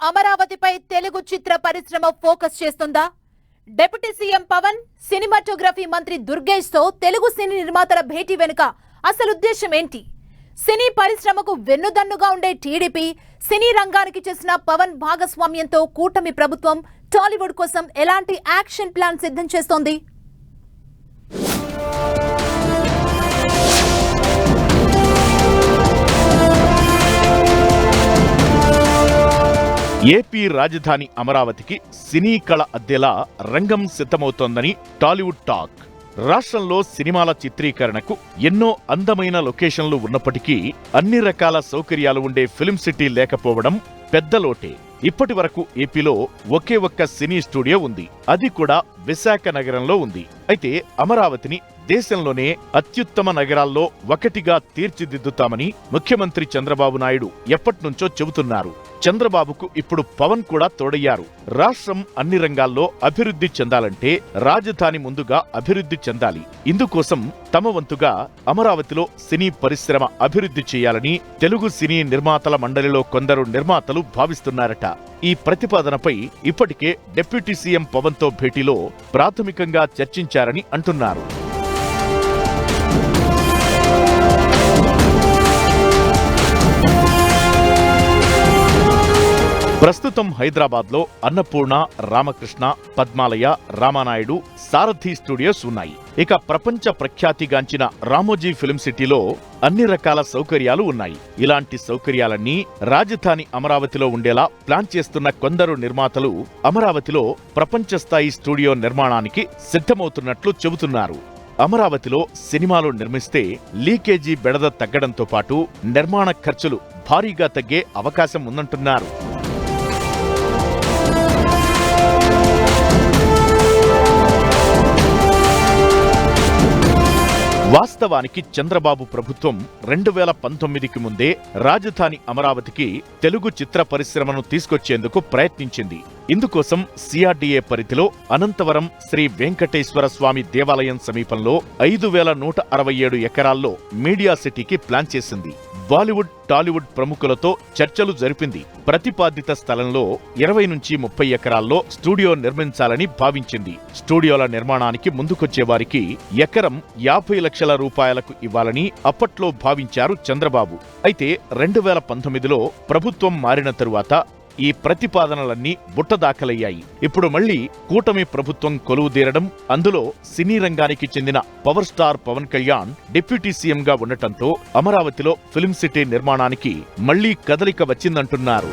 అమరావతిపై తెలుగు చిత్ర పరిశ్రమ ఫోకస్ చేస్తుందా? Deputy CM Pawan, cinematography మంత్రి దుర్గేష్ తో తెలుగు సినీ నిర్మాతల భేటీ వెనుక అసలు ఉద్దేశం ఏంటి? సినీ పరిశ్రమకు వెన్నుదన్నుగా ఉండే టీడీపీ, సినీ రంగానికి చేసిన పవన్ భాగస్వామ్యంతో కూటమి ప్రభుత్వం టాలీవుడ్ కోసం ఎలాంటి యాక్షన్ ప్లాన్ సిద్ధం చేస్తోంది? ఏపీ రాజధాని అమరావతికి సినీ కళ అద్దెలా రంగం సిద్ధమవుతోందని టాలీవుడ్ టాక్. రాష్ట్రంలో సినిమాల చిత్రీకరణకు ఎన్నో అందమైన లొకేషన్లు ఉన్నప్పటికీ అన్ని రకాల సౌకర్యాలు ఉండే ఫిల్మ్ సిటీ లేకపోవడం పెద్ద లోటే. ఇప్పటి వరకు ఏపీలో ఒకే ఒక్క సినీ స్టూడియో ఉంది, అది కూడా విశాఖ నగరంలో ఉంది. అయితే అమరావతిని దేశంలోనే అత్యుత్తమ నగరాల్లో ఒకటిగా తీర్చిదిద్దుతామని ముఖ్యమంత్రి చంద్రబాబు నాయుడు ఎప్పట్నుంచో చెబుతున్నారు. చంద్రబాబుకు ఇప్పుడు పవన్ కూడా తోడయ్యారు. రాష్ట్రం అన్ని రంగాల్లో అభివృద్ధి చెందాలంటే రాజధాని ముందుగా అభివృద్ధి చెందాలి. ఇందుకోసం తమ వంతుగా అమరావతిలో సినీ పరిశ్రమ అభివృద్ధి చేయాలని తెలుగు సినీ నిర్మాతల మండలిలో కొందరు నిర్మాతలు భావిస్తున్నారట. ఈ ప్రతిపాదనపై ఇప్పటికే డిప్యూటీ సీఎం పవన్ తో భేటీలో ప్రాథమికంగా చర్చించారని అంటున్నారు. ప్రస్తుతం హైదరాబాద్లో అన్నపూర్ణ, రామకృష్ణ, పద్మాలయ, రామానాయుడు, సారథి స్టూడియోస్ ఉన్నాయి. ఇక ప్రపంచ ప్రఖ్యాతిగాంచిన రామోజీ ఫిల్మ్ సిటీలో అన్ని రకాల సౌకర్యాలు ఉన్నాయి. ఇలాంటి సౌకర్యాలన్నీ రాజధాని అమరావతిలో ఉండేలా ప్లాన్ చేస్తున్న కొందరు నిర్మాతలు అమరావతిలో ప్రపంచ స్థాయి స్టూడియో నిర్మాణానికి సిద్ధమవుతున్నట్లు చెబుతున్నారు. అమరావతిలో సినిమాలు నిర్మిస్తే లీకేజీ బెడద తగ్గడంతో పాటు నిర్మాణ ఖర్చులు భారీగా తగ్గే అవకాశం ఉందంటున్నారు. వాస్తవానికి చంద్రబాబు ప్రభుత్వం 2019కి ముందే రాజధాని అమరావతికి తెలుగు చిత్ర పరిశ్రమను తీసుకొచ్చేందుకు ప్రయత్నించింది. ఇందుకోసం సిఆర్డీఏ పరిధిలో అనంతవరం శ్రీ వెంకటేశ్వర స్వామి దేవాలయం సమీపంలో 5167 ఎకరాల్లో మీడియా సిటీకి ప్లాన్ చేసింది. బాలీవుడ్, టాలీవుడ్ ప్రముఖులతో చర్చలు జరిపింది. ప్రతిపాదిత స్థలంలో 20 నుంచి 30 ఎకరాల్లో స్టూడియో నిర్మించాలని భావించింది. స్టూడియోల నిర్మాణానికి ముందుకొచ్చే వారికి ఎకరం 50 లక్షల రూపాయలకు ఇవ్వాలని అప్పట్లో భావించారు చంద్రబాబు. అయితే 2019లో ప్రభుత్వం మారిన తరువాత ఈ ప్రతిపాదనలన్నీ బుట్టదాఖలయ్యాయి. ఇప్పుడు మళ్లీ కూటమి ప్రభుత్వం కొలువుదీరడం, అందులో సినీ రంగానికి చెందిన power star Pawan Kalyan deputy సీఎంగా ఉండటంతో అమరావతిలో ఫిల్మ్ సిటీ నిర్మాణానికి మళ్లీ కదలిక వచ్చిందంటున్నారు.